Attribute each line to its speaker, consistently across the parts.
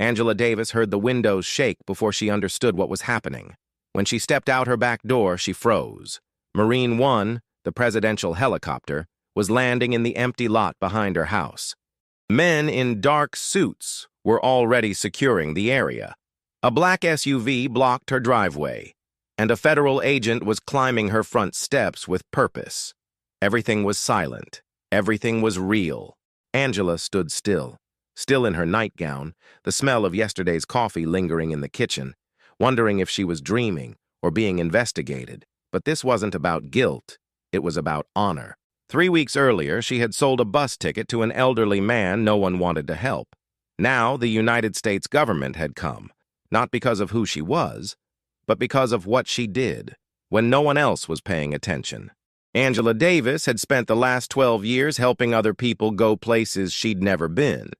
Speaker 1: Angela Davis heard the windows shake before she understood what was happening. When she stepped out her back door, she froze. Marine One, the presidential helicopter, was landing in the empty lot behind her house. Men in dark suits were already securing the area. A black SUV blocked her driveway, and a federal agent was climbing her front steps with purpose. Everything was silent. Everything was real. Angela stood still in her nightgown, the smell of yesterday's coffee lingering in the kitchen, wondering if she was dreaming or being investigated. But this wasn't about guilt. It was about honor. 3 weeks earlier, she had sold a bus ticket to an elderly man no one wanted to help. Now, the United States government had come, not because of who she was, but because of what she did, when no one else was paying attention. Angela Davis had spent the last 12 years helping other people go places she'd never been.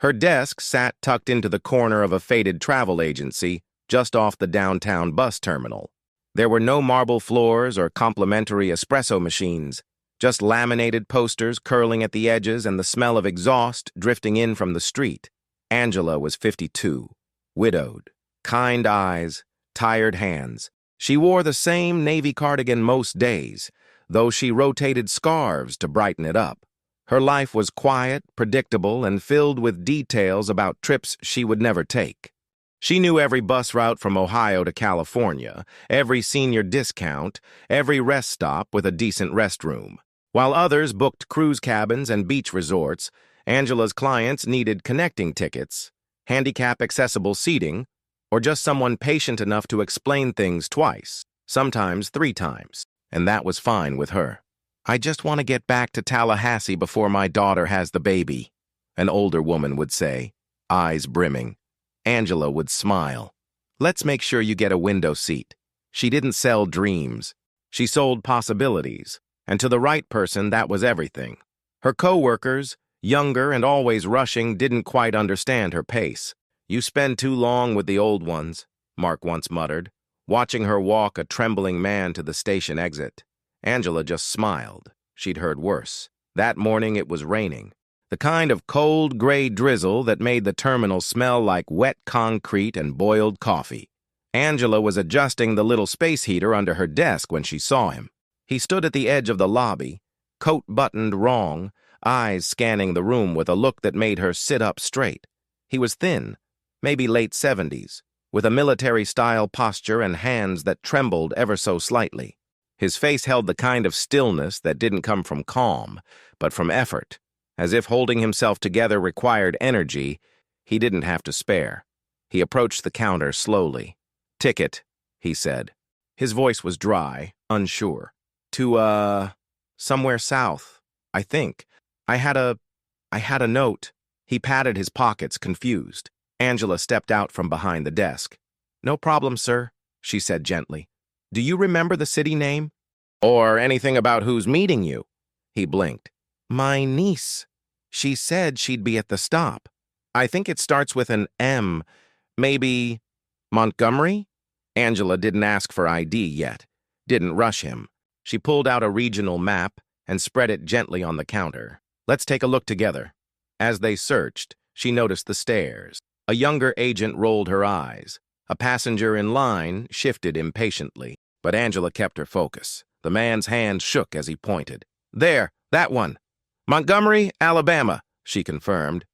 Speaker 1: Her desk sat tucked into the corner of a faded travel agency just off the downtown bus terminal. There were no marble floors or complimentary espresso machines, just laminated posters curling at the edges and the smell of exhaust drifting in from the street. Angela was 52, widowed, kind eyes, tired hands. She wore the same navy cardigan most days, though she rotated scarves to brighten it up. Her life was quiet, predictable, and filled with details about trips she would never take. She knew every bus route from Ohio to California, every senior discount, every rest stop with a decent restroom. While others booked cruise cabins and beach resorts, Angela's clients needed connecting tickets, handicap-accessible seating, or just someone patient enough to explain things twice, sometimes 3 times, and that was fine with her. "I just want to get back to Tallahassee before my daughter has the baby," an older woman would say, eyes brimming. Angela would smile. "Let's make sure you get a window seat." She didn't sell dreams. She sold possibilities, and to the right person, that was everything. Her co-workers, younger and always rushing, didn't quite understand her pace. "You spend too long with the old ones," Mark once muttered, watching her walk a trembling man to the station exit. Angela just smiled. She'd heard worse. That morning it was raining. The kind of cold, gray drizzle that made the terminal smell like wet concrete and boiled coffee. Angela was adjusting the little space heater under her desk when she saw him. He stood at the edge of the lobby, coat buttoned wrong, eyes scanning the room with a look that made her sit up straight. He was thin, maybe late 70s, with a military-style posture and hands that trembled ever so slightly. His face held the kind of stillness that didn't come from calm, but from effort. As if holding himself together required energy, he didn't have to spare. He approached the counter slowly. "Ticket," he said. His voice was dry, unsure. "To, somewhere south, I think. I had a note." He patted his pockets, confused. Angela stepped out from behind the desk. "No problem, sir," she said gently. "Do you remember the city name? Or anything about who's meeting you?" He blinked. "My niece. She said she'd be at the stop. I think it starts with an M. Maybe Montgomery?" Angela didn't ask for ID yet, didn't rush him. She pulled out a regional map and spread it gently on the counter. "Let's take a look together." As they searched, she noticed the stairs. A younger agent rolled her eyes. A passenger in line shifted impatiently, but Angela kept her focus. The man's hand shook as he pointed. "There, that one. Montgomery, Alabama," she confirmed.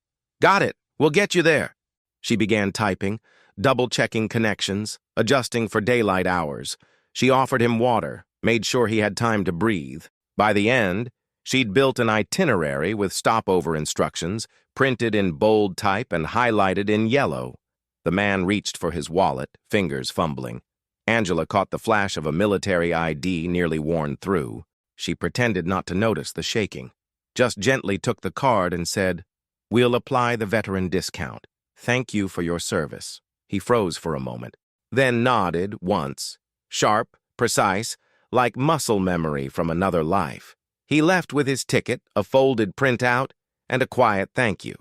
Speaker 1: "Got it. We'll get you there." She began typing, double-checking connections, adjusting for daylight hours. She offered him water, made sure he had time to breathe. By the end, she'd built an itinerary with stopover instructions, printed in bold type and highlighted in yellow. The man reached for his wallet, fingers fumbling. Angela caught the flash of a military ID nearly worn through. She pretended not to notice the shaking, just gently took the card and said, "We'll apply the veteran discount. Thank you for your service." He froze for a moment, then nodded once, sharp, precise, like muscle memory from another life. He left with his ticket, a folded printout, and a quiet thank you.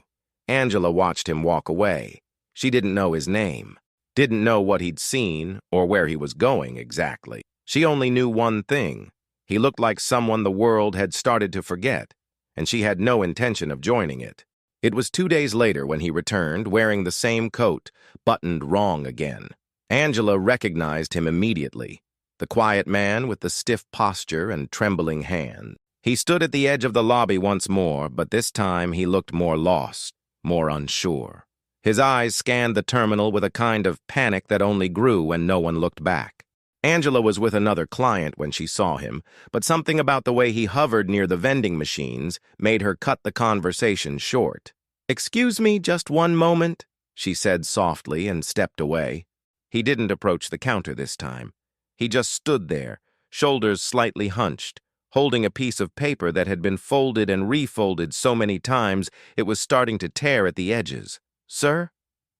Speaker 1: Angela watched him walk away. She didn't know his name, didn't know what he'd seen or where he was going exactly. She only knew one thing. He looked like someone the world had started to forget, and she had no intention of joining it. It was 2 days later when he returned, wearing the same coat, buttoned wrong again. Angela recognized him immediately, the quiet man with the stiff posture and trembling hand. He stood at the edge of the lobby once more, but this time he looked more lost, more unsure. His eyes scanned the terminal with a kind of panic that only grew when no one looked back. Angela was with another client when she saw him, but something about the way he hovered near the vending machines made her cut the conversation short. "Excuse me, just one moment," she said softly and stepped away. He didn't approach the counter this time. He just stood there, shoulders slightly hunched, holding a piece of paper that had been folded and refolded so many times it was starting to tear at the edges. "Sir?"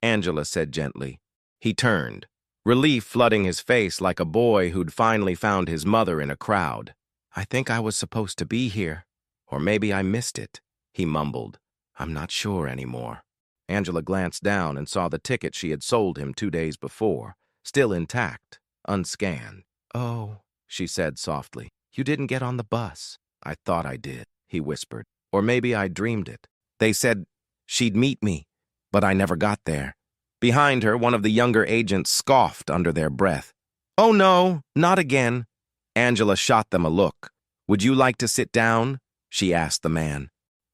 Speaker 1: Angela said gently. He turned, relief flooding his face like a boy who'd finally found his mother in a crowd. "I think I was supposed to be here, or maybe I missed it," he mumbled. "I'm not sure anymore." Angela glanced down and saw the ticket she had sold him 2 days before, still intact, unscanned. "Oh," she said softly, "you didn't get on the bus." "I thought I did," he whispered. "Or maybe I dreamed it. They said she'd meet me, but I never got there." Behind her, one of the younger agents scoffed under their breath. "Oh no, not again." Angela shot them a look. "Would you like to sit down?" she asked the man.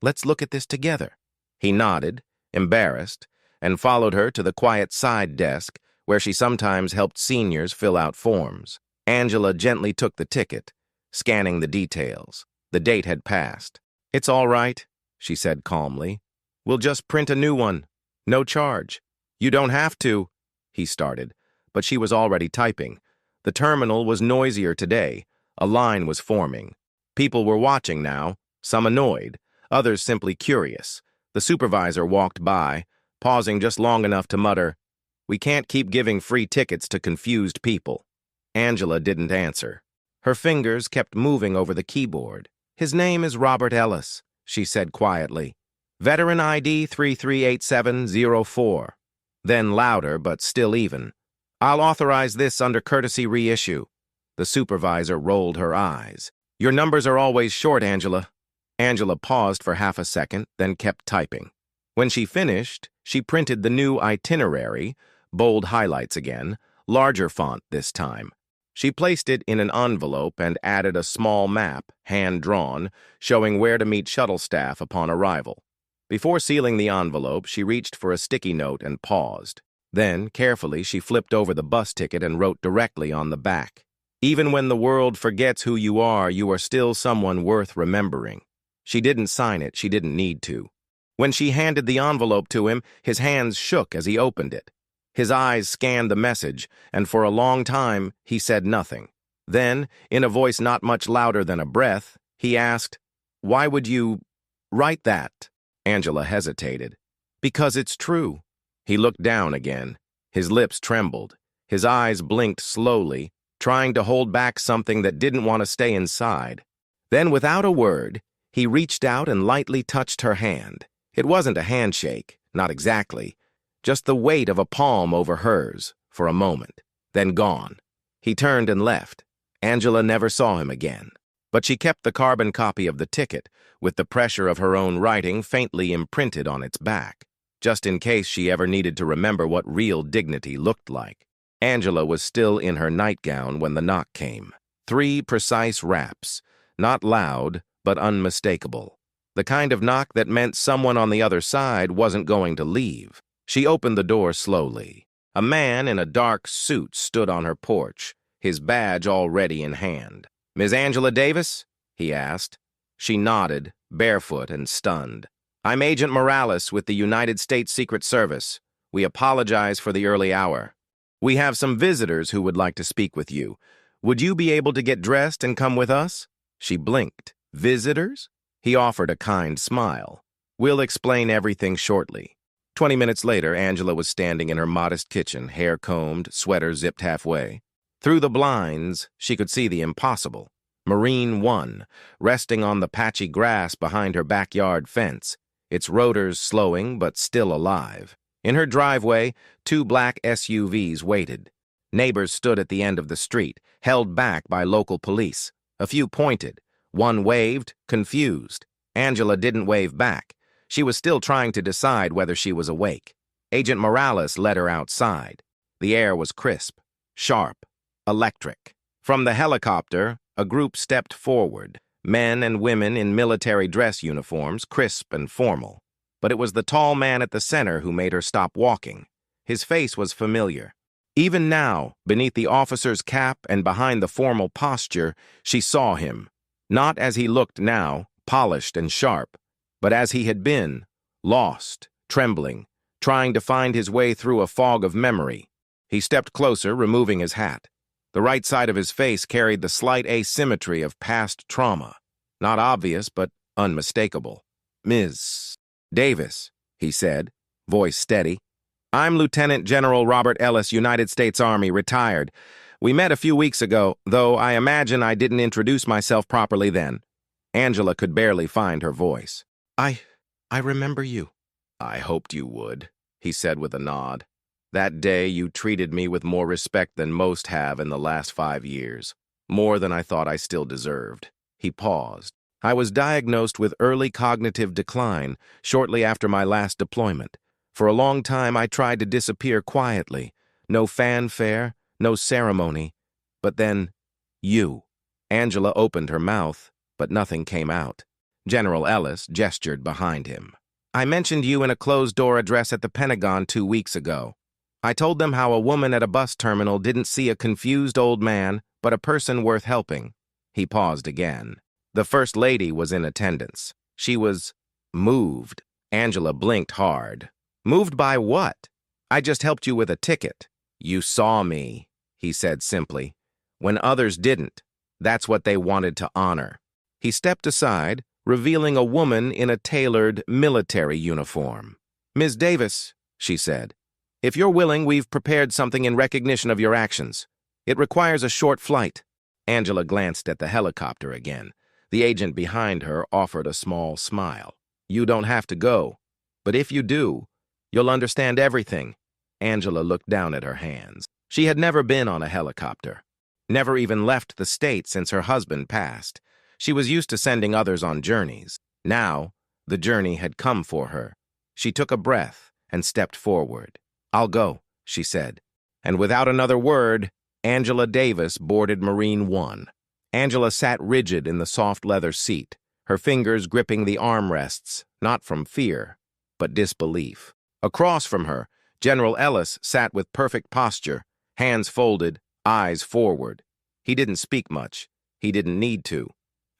Speaker 1: "Let's look at this together." He nodded, embarrassed, and followed her to the quiet side desk where she sometimes helped seniors fill out forms. Angela gently took the ticket, scanning the details. The date had passed. "It's all right," she said calmly. "We'll just print a new one. No charge." "You don't have to," he started, but she was already typing. The terminal was noisier today. A line was forming. People were watching now, some annoyed, others simply curious. The supervisor walked by, pausing just long enough to mutter, "We can't keep giving free tickets to confused people." Angela didn't answer. Her fingers kept moving over the keyboard. "His name is Robert Ellis," she said quietly. "Veteran ID 338704. Then louder, but still even, "I'll authorize this under courtesy reissue." The supervisor rolled her eyes. "Your numbers are always short, Angela." Angela paused for half a second, then kept typing. When she finished, she printed the new itinerary, bold highlights again, larger font this time. She placed it in an envelope and added a small map, hand-drawn, showing where to meet shuttle staff upon arrival. Before sealing the envelope, she reached for a sticky note and paused. Then, carefully, she flipped over the bus ticket and wrote directly on the back, "Even when the world forgets who you are still someone worth remembering." She didn't sign it, she didn't need to. When she handed the envelope to him, his hands shook as he opened it. His eyes scanned the message, and for a long time, he said nothing. Then, in a voice not much louder than a breath, he asked, "Why would you write that?" Angela hesitated. "Because it's true." He looked down again. His lips trembled. His eyes blinked slowly, trying to hold back something that didn't want to stay inside. Then, without a word, he reached out and lightly touched her hand. It wasn't a handshake, not exactly, just the weight of a palm over hers, for a moment, then gone. He turned and left. Angela never saw him again. But she kept the carbon copy of the ticket, with the pressure of her own writing faintly imprinted on its back, just in case she ever needed to remember what real dignity looked like. Angela was still in her nightgown when the knock came. 3 precise raps, not loud, but unmistakable. The kind of knock that meant someone on the other side wasn't going to leave. She opened the door slowly. A man in a dark suit stood on her porch, his badge already in hand. "Ms. Angela Davis?" he asked. She nodded, barefoot and stunned. "I'm Agent Morales with the United States Secret Service. We apologize for the early hour. We have some visitors who would like to speak with you. Would you be able to get dressed and come with us?" She blinked. "Visitors?" He offered a kind smile. "We'll explain everything shortly." 20 minutes later, Angela was standing in her modest kitchen, hair combed, sweater zipped halfway. Through the blinds, she could see the impossible. Marine One, resting on the patchy grass behind her backyard fence, its rotors slowing but still alive. In her driveway, 2 black SUVs waited. Neighbors stood at the end of the street, held back by local police. A few pointed. One waved, confused. Angela didn't wave back. She was still trying to decide whether she was awake. Agent Morales led her outside. The air was crisp, sharp, electric. From the helicopter, a group stepped forward, men and women in military dress uniforms, crisp and formal. But it was the tall man at the center who made her stop walking. His face was familiar. Even now, beneath the officer's cap and behind the formal posture, she saw him. Not as he looked now, polished and sharp, but as he had been, lost, trembling, trying to find his way through a fog of memory. He stepped closer, removing his hat. The right side of his face carried the slight asymmetry of past trauma. Not obvious, but unmistakable. "Ms. Davis," he said, voice steady. "I'm Lieutenant General Robert Ellis, United States Army, retired. We met a few weeks ago, though I imagine I didn't introduce myself properly then." Angela could barely find her voice. I remember you." "I hoped you would," he said with a nod. "That day you treated me with more respect than most have in the last 5 years. More than I thought I still deserved." He paused. "I was diagnosed with early cognitive decline shortly after my last deployment. For a long time I tried to disappear quietly. No fanfare, no ceremony. But then, you." Angela opened her mouth, but nothing came out. General Ellis gestured behind him. "I mentioned you in a closed-door address at the Pentagon 2 weeks ago. I told them how a woman at a bus terminal didn't see a confused old man, but a person worth helping." He paused again. "The First Lady was in attendance. She was moved." Angela blinked hard. "Moved by what?" "I just helped you with a ticket." "You saw me," he said simply, "when others didn't. That's what they wanted to honor." He stepped aside, revealing a woman in a tailored military uniform. "Ms. Davis," she said, "if you're willing, we've prepared something in recognition of your actions. It requires a short flight." Angela glanced at the helicopter again. The agent behind her offered a small smile. "You don't have to go. But if you do, you'll understand everything." Angela looked down at her hands. She had never been on a helicopter. Never even left the state since her husband passed. She was used to sending others on journeys. Now, the journey had come for her. She took a breath and stepped forward. "I'll go," she said. And without another word, Angela Davis boarded Marine One. Angela sat rigid in the soft leather seat, her fingers gripping the armrests, not from fear, but disbelief. Across from her, General Ellis sat with perfect posture, hands folded, eyes forward. He didn't speak much. He didn't need to.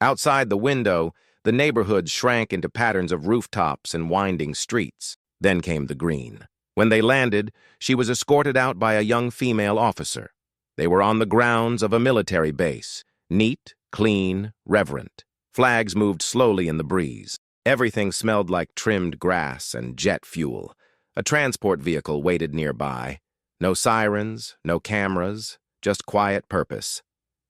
Speaker 1: Outside the window, the neighborhood shrank into patterns of rooftops and winding streets. Then came the green. When they landed, she was escorted out by a young female officer. They were on the grounds of a military base, neat, clean, reverent. Flags moved slowly in the breeze. Everything smelled like trimmed grass and jet fuel. A transport vehicle waited nearby. No sirens, no cameras, just quiet purpose.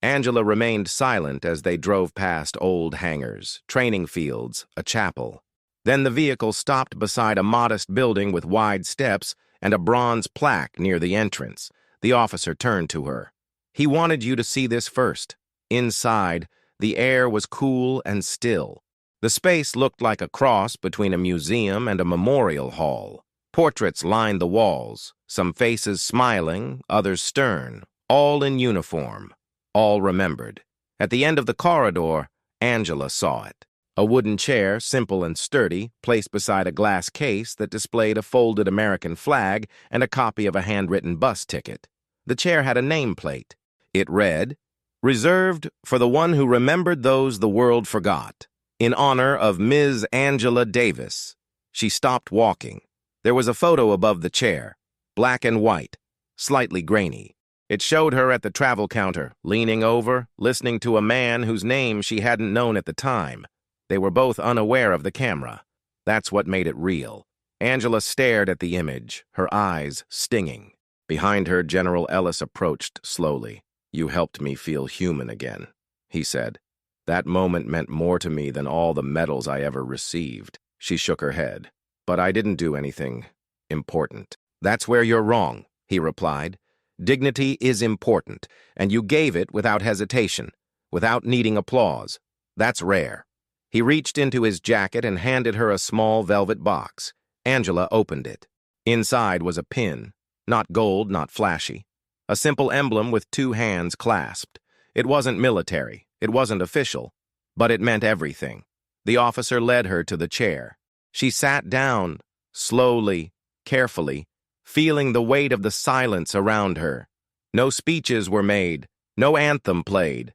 Speaker 1: Angela remained silent as they drove past old hangars, training fields, a chapel. Then the vehicle stopped beside a modest building with wide steps and a bronze plaque near the entrance. The officer turned to her. "He wanted you to see this first." Inside, the air was cool and still. The space looked like a cross between a museum and a memorial hall. Portraits lined the walls, some faces smiling, others stern, all in uniform. All remembered. At the end of the corridor, Angela saw it. A wooden chair, simple and sturdy, placed beside a glass case that displayed a folded American flag and a copy of a handwritten bus ticket. The chair had a nameplate. It read, "Reserved for the one who remembered those the world forgot. In honor of Ms. Angela Davis." She stopped walking. There was a photo above the chair, black and white, slightly grainy. It showed her at the travel counter, leaning over, listening to a man whose name she hadn't known at the time. They were both unaware of the camera. That's what made it real. Angela stared at the image, her eyes stinging. Behind her, General Ellis approached slowly. "You helped me feel human again," he said. "That moment meant more to me than all the medals I ever received." She shook her head. "But I didn't do anything important." "That's where you're wrong," he replied. "Dignity is important, and you gave it without hesitation, without needing applause. That's rare." He reached into his jacket and handed her a small velvet box. Angela opened it. Inside was a pin, not gold, not flashy. A simple emblem with two hands clasped. It wasn't military, it wasn't official, but it meant everything. The officer led her to the chair. She sat down, slowly, carefully, feeling the weight of the silence around her. No speeches were made, no anthem played,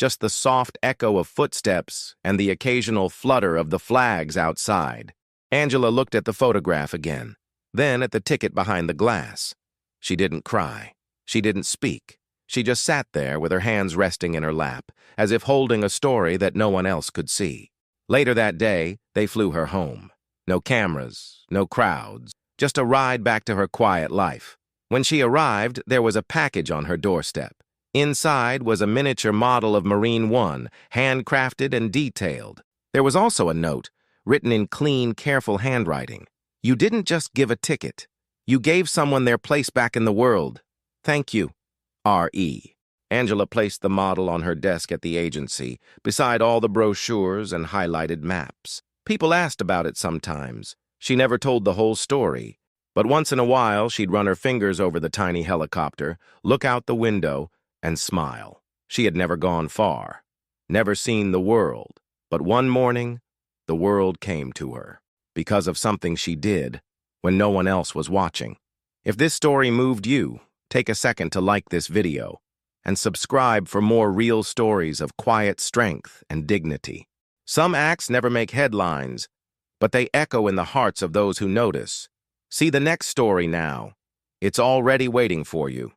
Speaker 1: just the soft echo of footsteps and the occasional flutter of the flags outside. Angela looked at the photograph again, then at the ticket behind the glass. She didn't cry. She didn't speak. She just sat there with her hands resting in her lap, as if holding a story that no one else could see. Later that day, they flew her home. No cameras, no crowds, just a ride back to her quiet life. When she arrived, there was a package on her doorstep. Inside was a miniature model of Marine One, handcrafted and detailed. There was also a note, written in clean, careful handwriting. You didn't just give a ticket. You gave someone their place back in the world. Thank you. R.E. Angela placed the model on her desk at the agency, beside all the brochures and highlighted maps. People asked about it sometimes. She never told the whole story. But once in a while, she'd run her fingers over the tiny helicopter, look out the window, and smile. She had never gone far, never seen the world. But one morning, the world came to her, because of something she did when no one else was watching. If this story moved you, take a second to like this video and subscribe for more real stories of quiet strength and dignity. Some acts never make headlines, but they echo in the hearts of those who notice. See the next story now. It's already waiting for you.